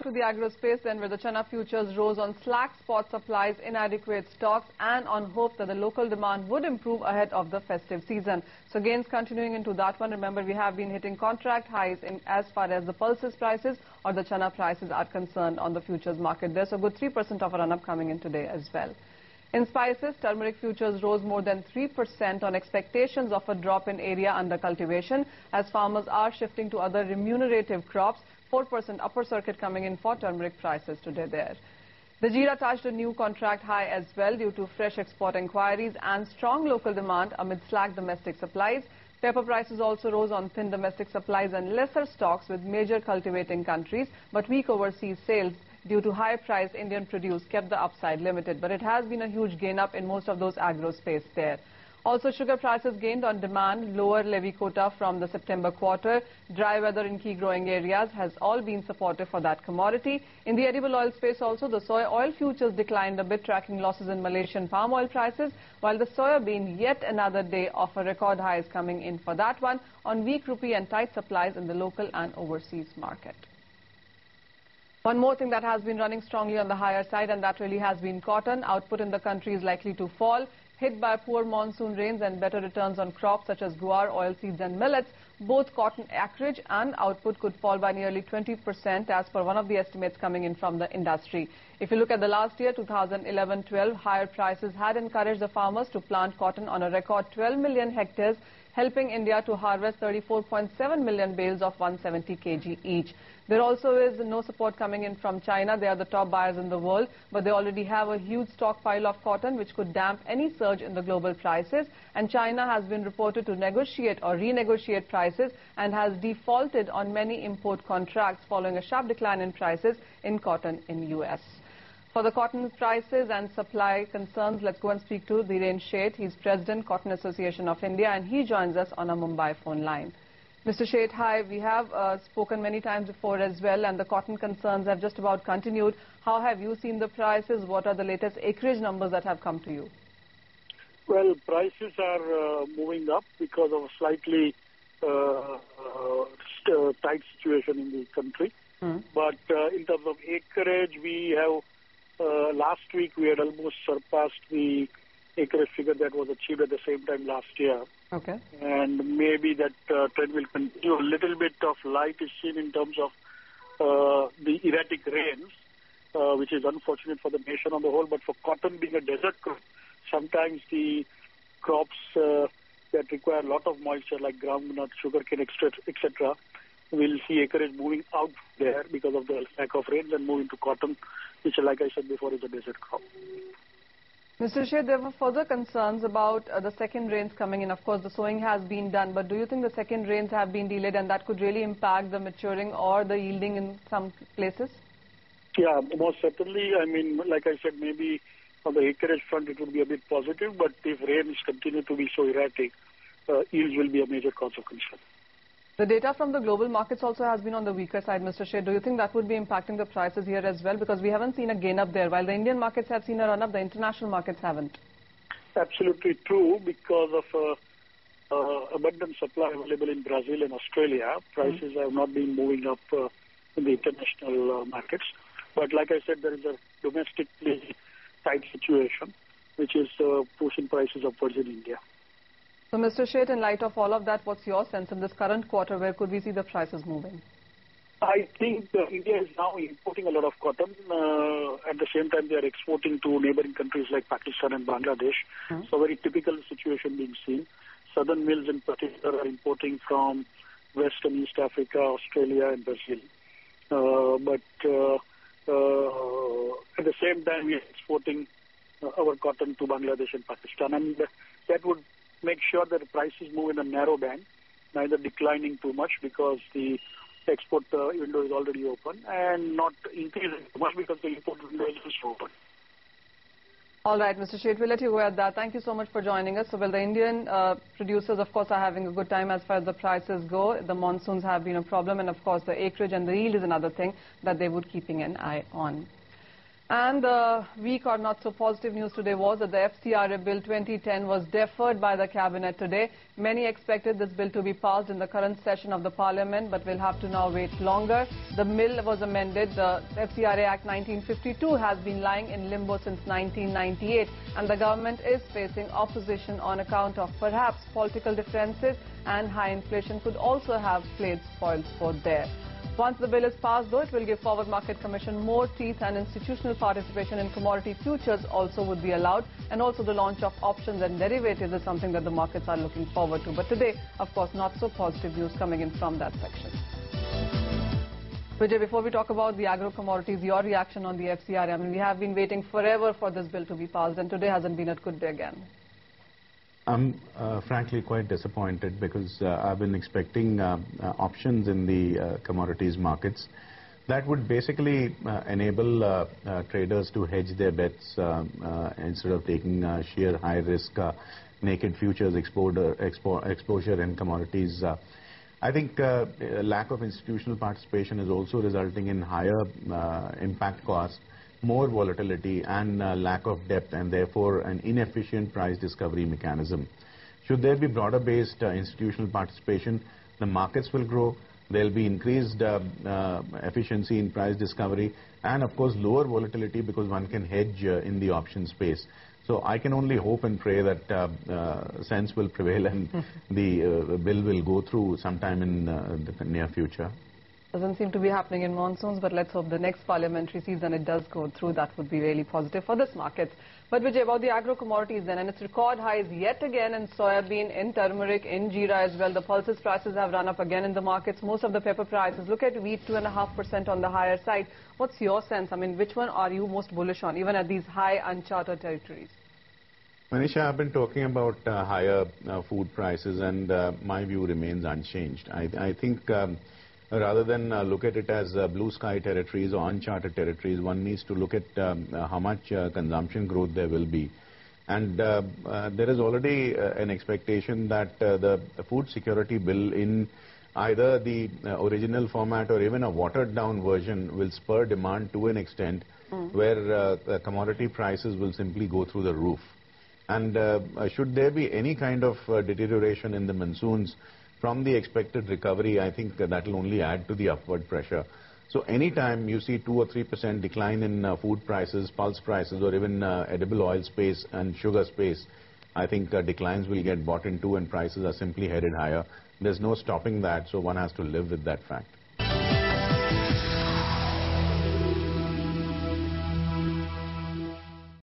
to the agro space then, where the chana futures rose on slack spot supplies, inadequate stocks and on hope that the local demand would improve ahead of the festive season. So gains continuing into that one. Remember, we have been hitting contract highs in as far as the pulses prices or the chana prices are concerned on the futures market. There's a good 3% of a run-up coming in today as well. In spices, turmeric futures rose more than 3% on expectations of a drop in area under cultivation as farmers are shifting to other remunerative crops. 4% upper circuit coming in for turmeric prices today there. The jeera touched a new contract high as well due to fresh export inquiries and strong local demand amid slack domestic supplies. Pepper prices also rose on thin domestic supplies and lesser stocks with major cultivating countries, but weak overseas sales due to high-priced Indian produce kept the upside limited. But it has been a huge gain up in most of those agro space there. Also, sugar prices gained on demand, lower levy quota from the September quarter, dry weather in key growing areas has all been supportive for that commodity. In the edible oil space also, the soy oil futures declined a bit, tracking losses in Malaysian palm oil prices, while the soybean, yet another day of a record high is coming in for that one on weak rupee and tight supplies in the local and overseas market. One more thing that has been running strongly on the higher side, and that really has been cotton. Output in the country is likely to fall, hit by poor monsoon rains and better returns on crops such as guar, oilseeds and millets. Both cotton acreage and output could fall by nearly 20% as per one of the estimates coming in from the industry. If you look at the last year, 2011-12, higher prices had encouraged the farmers to plant cotton on a record 12 million hectares, helping India to harvest 34.7 million bales of 170 kg each. There also is no support coming in from China. They are the top buyers in the world, but they already have a huge stockpile of cotton which could damp any surge in the global prices. And China has been reported to negotiate or renegotiate prices and has defaulted on many import contracts following a sharp decline in prices in cotton in US. For the cotton prices and supply concerns, let's go and speak to Dhiren Sheth. He's President, Cotton Association of India, and he joins us on a Mumbai phone line. Mr. Sheth, hi. We have spoken many times before as well, and the cotton concerns have just about continued. How have you seen the prices? What are the latest acreage numbers that have come to you? Well, prices are moving up because of a slightly tight situation in the country. But in terms of acreage, we have last week we had almost surpassed the acreage figure that was achieved at the same time last year. Okay. And maybe that trend will continue. A little bit of light is seen in terms of the erratic rains, which is unfortunate for the nation on the whole. But for cotton being a desert crop, sometimes the crops that require a lot of moisture like groundnut, sugarcane, etc., will see acreage moving out there because of the lack of rains and moving to cotton, which, like I said before, is a desert crop. Mr. Sheth, there were further concerns about the second rains coming in. Of course, the sowing has been done, but do you think the second rains have been delayed and that could really impact the maturing or the yielding in some places? Yeah, most certainly. I mean, like I said, maybe on the acreage front it would be a bit positive, but if rains continue to be so erratic, yields will be a major cause of concern. The data from the global markets also has been on the weaker side, Mr. Sheth. Do you think that would be impacting the prices here as well? Because we haven't seen a gain up there. While the Indian markets have seen a run up, the international markets haven't. Absolutely true. Because of abundant supply available in Brazil and Australia, prices have not been moving up in the international markets. But like I said, there is a domestically tight situation, which is pushing prices upwards in India. So, Mr. Sheth, in light of all of that, what's your sense in this current quarter? Where could we see the prices moving? I think India is now importing a lot of cotton. At the same time, they are exporting to neighboring countries like Pakistan and Bangladesh. So, very typical situation being seen. Southern mills in particular are importing from West and East Africa, Australia and Brazil. But at the same time, we are exporting our cotton to Bangladesh and Pakistan. And that would make sure that the prices move in a narrow band, neither declining too much because the export window is already open, and not increasing too much because the import window is also open. All right, Mr. Sheth, we'll let you go at that. Thank you so much for joining us. So, well, the Indian producers, of course, are having a good time as far as the prices go. The monsoons have been a problem, and, of course, the acreage and the yield is another thing that they would keeping an eye on. And the weak or not so positive news today was that the FCRA Bill 2010 was deferred by the Cabinet today. Many expected this bill to be passed in the current session of the Parliament, but will have to now wait longer. The bill was amended. The FCRA Act 1952 has been lying in limbo since 1998, and the government is facing opposition on account of perhaps political differences, and high inflation could also have played spoilsport there. Once the bill is passed, though, it will give Forward Market Commission more teeth, and institutional participation in commodity futures also would be allowed, and also the launch of options and derivatives is something that the markets are looking forward to. But today, of course, not so positive news coming in from that section. Vijay, before we talk about the agro-commodities, your reaction on the FCRA? I mean, we have been waiting forever for this bill to be passed, and today hasn't been a good day again. I'm frankly quite disappointed because I've been expecting options in the commodities markets that would basically enable traders to hedge their bets instead of taking sheer high-risk naked futures exposure in commodities. I think lack of institutional participation is also resulting in higher impact costs, more volatility and lack of depth, and therefore an inefficient price discovery mechanism. Should there be broader based institutional participation, the markets will grow, there will be increased efficiency in price discovery, and of course lower volatility because one can hedge in the option space. So I can only hope and pray that sense will prevail and the bill will go through sometime in the near future. Doesn't seem to be happening in monsoons, but let's hope the next parliamentary season it does go through. That would be really positive for this market. But Vijay, about the agro-commodities then, and it's record highs yet again in soybean, in turmeric, in jeera as well. The pulses prices have run up again in the markets. Most of the pepper prices, look at wheat 2.5% on the higher side. What's your sense? I mean, which one are you most bullish on, even at these high uncharted territories? Manisha, I've been talking about higher food prices, and my view remains unchanged. I think rather than look at it as blue sky territories or uncharted territories, one needs to look at how much consumption growth there will be. And there is already an expectation that the food security bill in either the original format or even a watered down version will spur demand to an extent where commodity prices will simply go through the roof. And should there be any kind of deterioration in the monsoons from the expected recovery, I think that will only add to the upward pressure. So anytime you see 2 or 3% decline in food prices, pulse prices, or even edible oil space and sugar space, I think declines will get bought into and prices are simply headed higher. There's no stopping that, so one has to live with that fact.